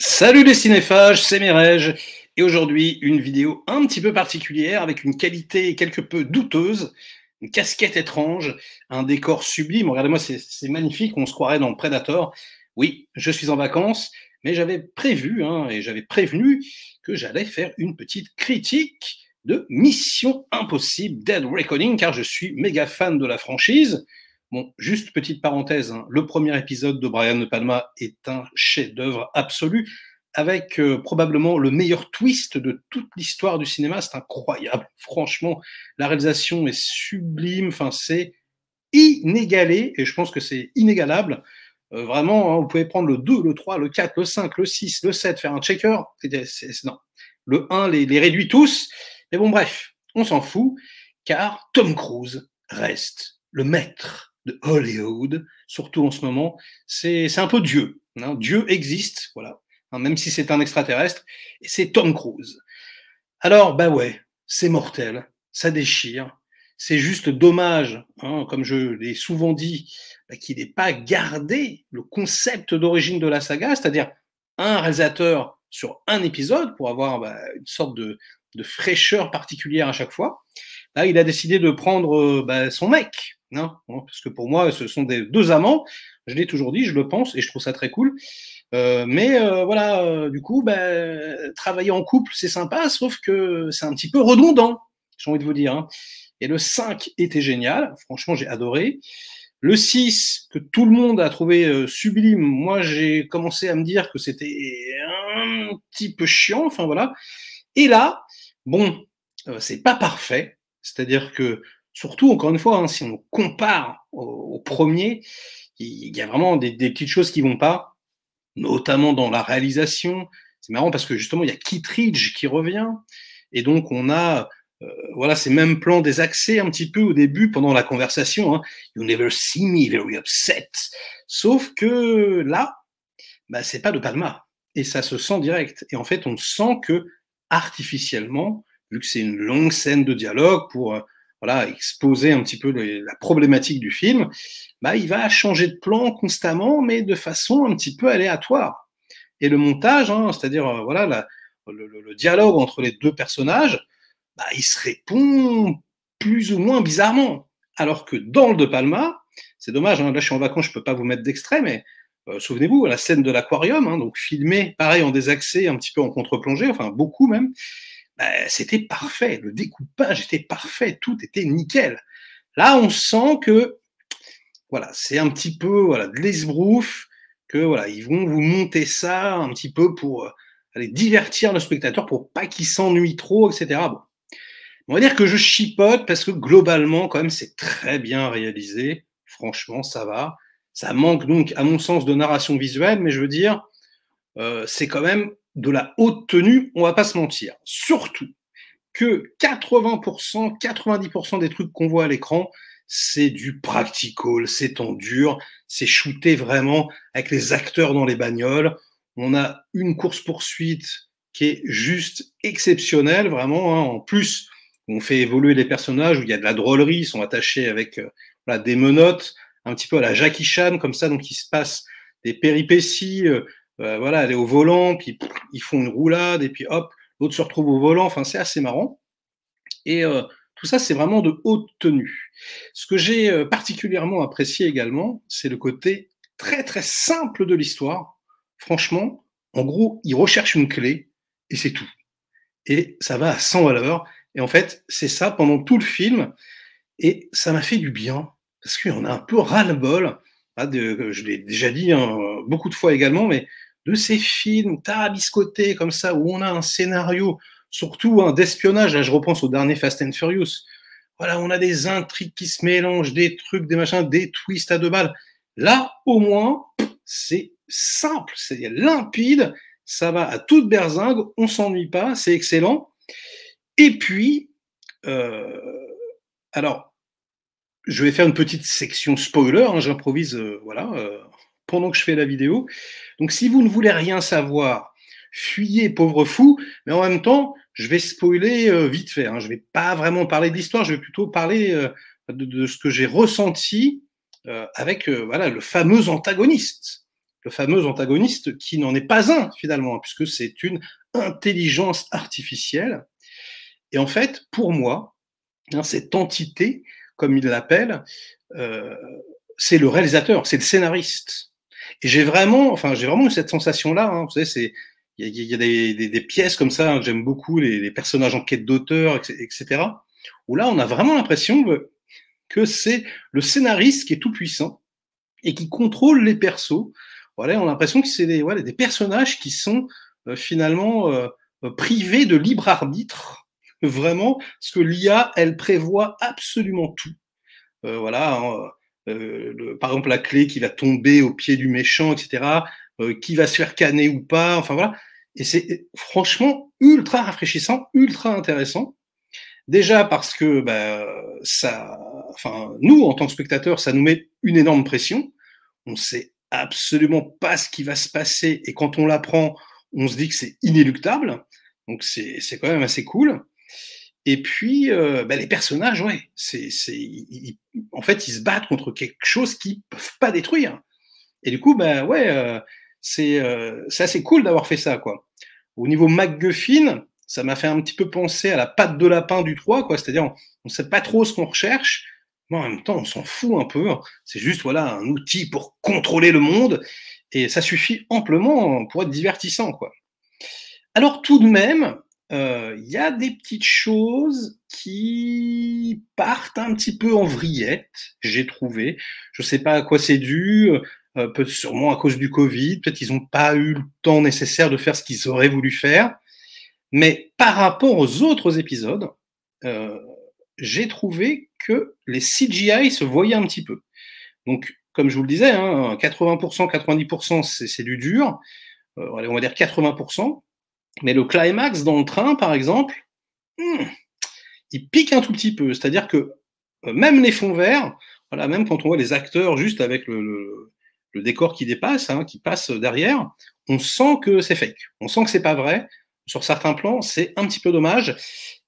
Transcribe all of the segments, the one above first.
Salut les cinéphages, c'est Mireille, et aujourd'hui une vidéo un petit peu particulière avec une qualité quelque peu douteuse, une casquette étrange, un décor sublime. Regardez-moi, c'est magnifique, on se croirait dans le Predator. Oui, je suis en vacances, mais j'avais prévu et j'avais prévenu que j'allais faire une petite critique de Mission Impossible Dead Reckoning, car je suis méga fan de la franchise. Bon, juste petite parenthèse, le premier épisode de Brian De Palma est un chef-d'œuvre absolu, avec probablement le meilleur twist de toute l'histoire du cinéma. C'est incroyable, franchement, la réalisation est sublime, enfin c'est inégalé, et je pense que c'est inégalable. Vraiment, vous pouvez prendre le 2, le 3, le 4, le 5, le 6, le 7, faire un checker, non. Le 1 les réduit tous, mais bon bref, on s'en fout, car Tom Cruise reste le maître de Hollywood, surtout en ce moment. C'est un peu Dieu. Dieu existe, voilà, même si c'est un extraterrestre, et c'est Tom Cruise. Alors, bah ouais, c'est mortel, ça déchire. C'est juste dommage, comme je l'ai souvent dit, qu'il n'ait pas gardé le concept d'origine de la saga, c'est-à-dire un réalisateur sur un épisode pour avoir une sorte de fraîcheur particulière à chaque fois. Là, il a décidé de prendre son mec, parce que pour moi, ce sont deux amants. Je l'ai toujours dit, je le pense, et je trouve ça très cool. Du coup, travailler en couple, c'est sympa, sauf que c'est un petit peu redondant, j'ai envie de vous dire. Et le 5 était génial, franchement, j'ai adoré. Le 6, que tout le monde a trouvé sublime, moi, j'ai commencé à me dire que c'était un petit peu chiant, enfin voilà. Et là, bon, c'est pas parfait, c'est-à-dire que, surtout, encore une fois, si on compare au premier, il y a vraiment des petites choses qui vont pas, notamment dans la réalisation. C'est marrant parce que justement, il y a Kittredge qui revient, et donc on a ces mêmes plans des accès un petit peu au début pendant la conversation. You never see me very upset. Sauf que là, c'est pas De Palma, et ça se sent direct. Et en fait, on sent que artificiellement, vu que c'est une longue scène de dialogue pour exposer un petit peu la problématique du film, il va changer de plan constamment, mais de façon un petit peu aléatoire. Et le montage, c'est-à-dire le dialogue entre les deux personnages, il se répond plus ou moins bizarrement. Alors que dans le De Palma, c'est dommage, là je suis en vacances, je peux pas vous mettre d'extrait, mais souvenez-vous, la scène de l'aquarium, donc filmée pareil en des accès, un petit peu en contre-plongée, enfin beaucoup même, c'était parfait, le découpage était parfait, tout était nickel. Là, on sent que c'est un petit peu de l'esbrouf, que ils vont vous monter ça un petit peu pour aller divertir le spectateur, pour pas qu'il s'ennuie trop, etc. Bon. On va dire que je chipote parce que globalement, quand même, c'est très bien réalisé. Franchement, ça va. Ça manque donc, à mon sens, de narration visuelle, mais je veux dire, c'est quand même de la haute tenue, on va pas se mentir. Surtout que 80%, 90% des trucs qu'on voit à l'écran, c'est du practical, c'est en dur, c'est shooté vraiment avec les acteurs dans les bagnoles. On a une course-poursuite qui est juste exceptionnelle, vraiment. En plus, on fait évoluer les personnages où il y a de la drôlerie, ils sont attachés avec des menottes, un petit peu à la Jackie Chan, comme ça, donc il se passe des péripéties. Elle est au volant, puis ils font une roulade, et puis hop, l'autre se retrouve au volant. Enfin, c'est assez marrant. Et tout ça, c'est vraiment de haute tenue. Ce que j'ai particulièrement apprécié également, c'est le côté très très simple de l'histoire. Franchement, en gros, ils recherchent une clé et c'est tout. Et ça va à 100 à l'heure. Et en fait, c'est ça pendant tout le film. Et ça m'a fait du bien parce qu'il y en a un peu ras-le-bol. Je l'ai déjà dit beaucoup de fois également, mais de ces films tarabiscotés comme ça où on a un scénario surtout d'espionnage. Là, je repense au dernier Fast and Furious. Voilà, on a des intrigues qui se mélangent, des trucs, des machins, des twists à deux balles. Là, au moins, c'est simple, c'est limpide, ça va à toute berzingue, on s'ennuie pas, c'est excellent. Et puis, alors, je vais faire une petite section spoiler, j'improvise, pendant que je fais la vidéo. Donc, si vous ne voulez rien savoir, fuyez, pauvre fou, mais en même temps, je vais spoiler vite fait. Je ne vais pas vraiment parler de l'histoire, je vais plutôt parler de ce que j'ai ressenti avec le fameux antagoniste. le fameux antagoniste qui n'en est pas un finalement, hein, puisque c'est une intelligence artificielle. Et en fait, pour moi, hein, cette entité, comme il l'appelle, euh, c'est le réalisateur, c'est le scénariste. Et j'ai vraiment eu cette sensation-là. Hein, vous savez, il y a des pièces comme ça, hein, que j'aime beaucoup, les personnages en quête d'auteur, etc. Où là, on a vraiment l'impression que c'est le scénariste qui est tout puissant et qui contrôle les persos. Voilà, on a l'impression que c'est des personnages qui sont finalement privés de libre arbitre, vraiment, parce que l'IA, elle prévoit absolument tout. Voilà, hein, par exemple la clé qui va tomber au pied du méchant, etc. Qui va se faire canner ou pas, enfin voilà. Et c'est franchement ultra rafraîchissant, ultra intéressant. Déjà parce que nous, en tant que spectateurs, ça nous met une énorme pression. On sait absolument pas ce qui va se passer, et quand on l'apprend, on se dit que c'est inéluctable. Donc c'est quand même assez cool. Et puis les personnages, ouais, en fait, ils se battent contre quelque chose qu'ils peuvent pas détruire. Et du coup, c'est assez cool d'avoir fait ça, quoi. Au niveau MacGuffin, ça m'a fait un petit peu penser à la patte de lapin du 3, quoi. C'est-à-dire, on ne sait pas trop ce qu'on recherche, mais en même temps, on s'en fout un peu. C'est juste, voilà, un outil pour contrôler le monde, et ça suffit amplement pour être divertissant, quoi. Alors, tout de même, y a des petites choses qui partent un petit peu en vrillette, j'ai trouvé. Je sais pas à quoi c'est dû, peut-être sûrement à cause du Covid, peut-être qu'ils n'ont pas eu le temps nécessaire de faire ce qu'ils auraient voulu faire. Mais par rapport aux autres épisodes, euh, j'ai trouvé que les CGI se voyaient un petit peu. Donc, comme je vous le disais, hein, 80%, 90%, c'est du dur. Allez, on va dire 80%. Mais le climax dans le train, par exemple, il pique un tout petit peu. C'est-à-dire que même les fonds verts, voilà, même quand on voit les acteurs juste avec le décor qui dépasse, hein, qui passe derrière, on sent que c'est fake. On sent que c'est pas vrai. Sur certains plans, c'est un petit peu dommage.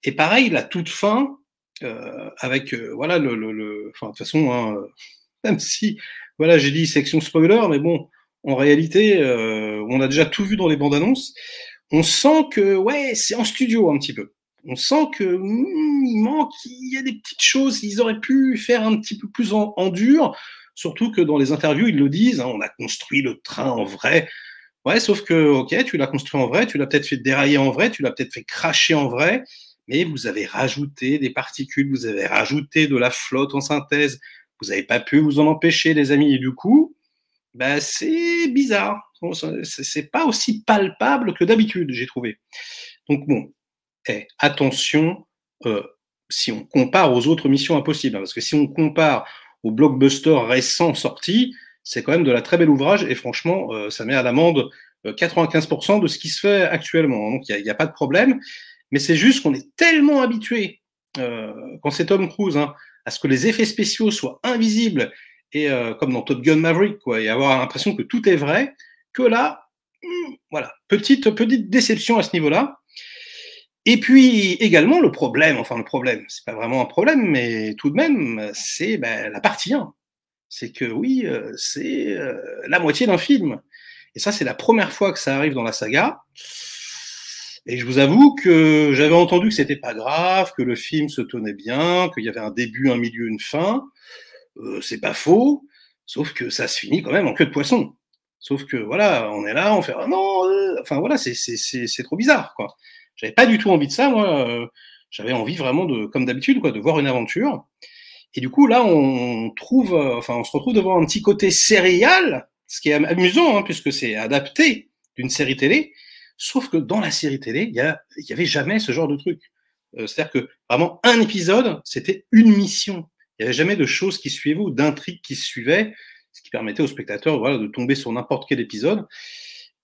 Et pareil, la toute fin, avec voilà enfin, de toute façon, hein, même si voilà, j'ai dit section spoiler, mais bon, en réalité, on a déjà tout vu dans les bandes annonces. On sent que ouais, c'est en studio un petit peu. On sent que il manque, il y a des petites choses, ils auraient pu faire un petit peu plus en dur. Surtout que dans les interviews, ils le disent, hein, on a construit le train en vrai. Ouais, sauf que, ok, tu l'as construit en vrai, tu l'as peut-être fait dérailler en vrai, tu l'as peut-être fait cracher en vrai, mais vous avez rajouté des particules, vous avez rajouté de la flotte en synthèse, vous n'avez pas pu vous en empêcher, les amis, et du coup, c'est bizarre. C'est pas aussi palpable que d'habitude, j'ai trouvé. Donc bon, attention, si on compare aux autres Missions Impossibles, hein, parce que si on compare aux blockbusters récents sortis, c'est quand même de la très belle ouvrage, et franchement, ça met à l'amende 95% de ce qui se fait actuellement. Donc il n'y a pas de problème, mais c'est juste qu'on est tellement habitué, quand c'est Tom Cruise, hein, à ce que les effets spéciaux soient invisibles, et comme dans Top Gun Maverick, quoi, et avoir l'impression que tout est vrai, que là, voilà, petite déception à ce niveau-là. Et puis également le problème, c'est pas vraiment un problème, mais tout de même, c'est la partie 1. C'est que oui, c'est la moitié d'un film. Et ça, c'est la première fois que ça arrive dans la saga. Et je vous avoue que j'avais entendu que c'était pas grave, que le film se tenait bien, qu'il y avait un début, un milieu, une fin. C'est pas faux, sauf que ça se finit quand même en queue de poisson. Sauf que voilà, on est là, on fait ah non, enfin voilà, c'est trop bizarre, quoi. J'avais pas du tout envie de ça, moi. J'avais envie vraiment de, comme d'habitude, quoi, de voir une aventure. Et du coup, là, on se retrouve devant un petit côté sérial, ce qui est amusant, hein, puisque c'est adapté d'une série télé. Sauf que dans la série télé, il y avait jamais ce genre de truc. C'est-à-dire que vraiment un épisode, c'était une mission. Il n'y avait jamais de choses qui suivaient ou d'intrigues qui se suivaient, ce qui permettait aux spectateurs, voilà, de tomber sur n'importe quel épisode.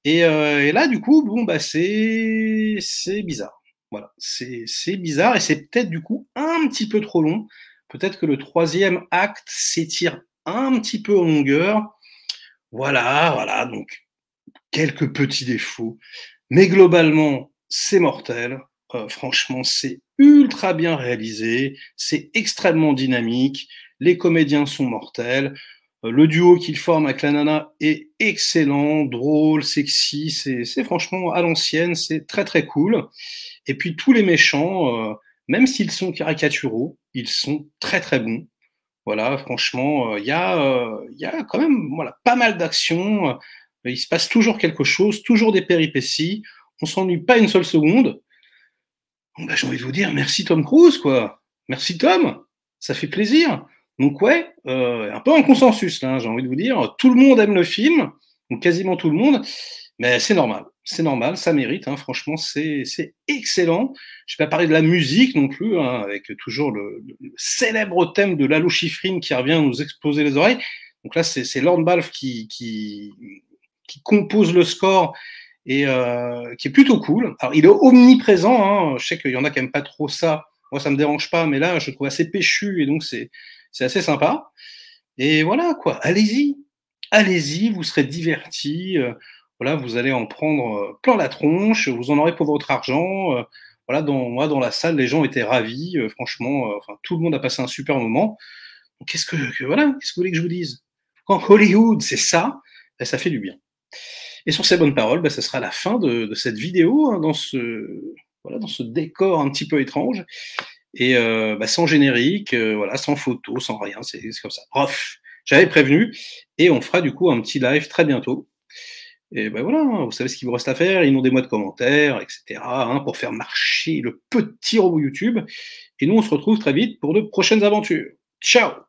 Et là, du coup, bon, c'est bizarre. Voilà, c'est bizarre, et c'est peut-être du coup un petit peu trop long. Peut-être que le troisième acte s'étire un petit peu en longueur. Voilà, donc quelques petits défauts. Mais globalement, c'est mortel. Franchement, c'est ultra bien réalisé, c'est extrêmement dynamique, les comédiens sont mortels. Le duo qu'il forme avec la nana est excellent, drôle, sexy, c'est franchement à l'ancienne, c'est très très cool. Et puis tous les méchants, même s'ils sont caricaturaux, ils sont très très bons. Voilà, franchement, il y a quand même voilà, pas mal d'actions. Il se passe toujours quelque chose, toujours des péripéties. On s'ennuie pas une seule seconde. Bon, bah, j'ai envie de vous dire merci Tom Cruise, quoi. Merci Tom, ça fait plaisir. Donc ouais, un peu un consensus là, hein, j'ai envie de vous dire. Tout le monde aime le film, ou quasiment tout le monde, mais c'est normal, ça mérite. Hein, franchement, c'est excellent. Je vais pas parler de la musique non plus, hein, avec toujours le célèbre thème de Lalo Schifrin qui revient nous exploser les oreilles. Donc là, c'est Lorne Balfe qui compose le score et qui est plutôt cool. Alors, il est omniprésent, hein. Je sais qu'il y en a qui n'aiment pas trop ça. Moi, ça me dérange pas, mais là, je le trouve assez péchu et donc c'est assez sympa. Et voilà, quoi. Allez-y, vous serez divertis. Voilà, vous allez en prendre plein la tronche. Vous en aurez pour votre argent. Voilà, moi, dans la salle, les gens étaient ravis. Franchement, enfin, tout le monde a passé un super moment. Donc, voilà, qu'est-ce que vous voulez que je vous dise? Quand Hollywood, c'est ça, ben, ça fait du bien. Et sur ces bonnes paroles, bah, ce sera la fin de cette vidéo, hein, voilà, dans ce décor un petit peu étrange. Et bah, sans générique, voilà, sans photo, sans rien, c'est comme ça. Bref, j'avais prévenu. Et on fera du coup un petit live très bientôt. Et ben voilà, hein, vous savez ce qu'il vous reste à faire, inondez-moi de commentaires, etc., hein, pour faire marcher le petit robot YouTube. Et nous, on se retrouve très vite pour de prochaines aventures. Ciao!